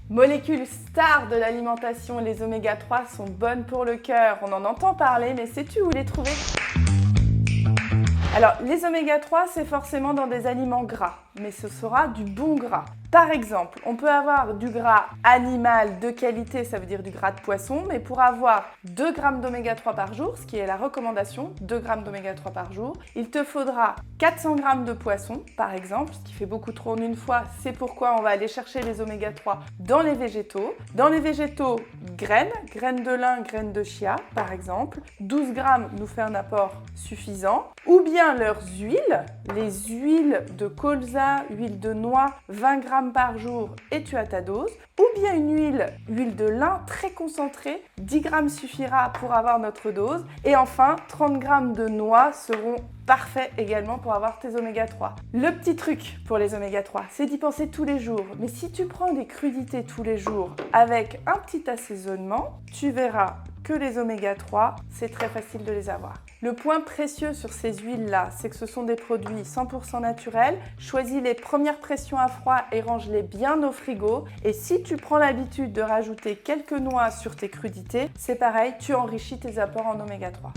Molécules stars de l'alimentation, les oméga 3 sont bonnes pour le cœur. On en entend parler, mais sais-tu où les trouver? Alors, les oméga 3, c'est forcément dans des aliments gras, mais ce sera du bon gras. Par exemple, on peut avoir du gras animal de qualité, ça veut dire du gras de poisson, mais pour avoir 2 grammes d'oméga 3 par jour, ce qui est la recommandation, 2 grammes d'oméga 3 par jour, il te faudra 400 grammes de poisson, par exemple, ce qui fait beaucoup trop en une fois. C'est pourquoi on va aller chercher les oméga 3 dans les végétaux. Dans les végétaux, graines de lin, graines de chia, par exemple. 12 grammes nous fait un apport suffisant. Ou bien leurs huiles, les huiles de colza, huile de noix, 20 grammes par jour et tu as ta dose. Ou bien une huile de lin très concentrée, 10 grammes suffira pour avoir notre dose. Et enfin, 30 grammes de noix seront parfaits également pour avoir tes oméga 3. Le petit truc pour les oméga 3, c'est d'y penser tous les jours. Mais si tu prends des crudités tous les jours avec un petit assaisonnement, tu verras que les oméga 3, c'est très facile de les avoir. Le point précieux sur ces huiles-là, c'est que ce sont des produits 100% naturels. Choisis les premières pressions à froid et range-les bien au frigo. Et si tu prends l'habitude de rajouter quelques noix sur tes crudités, c'est pareil, tu enrichis tes apports en oméga 3.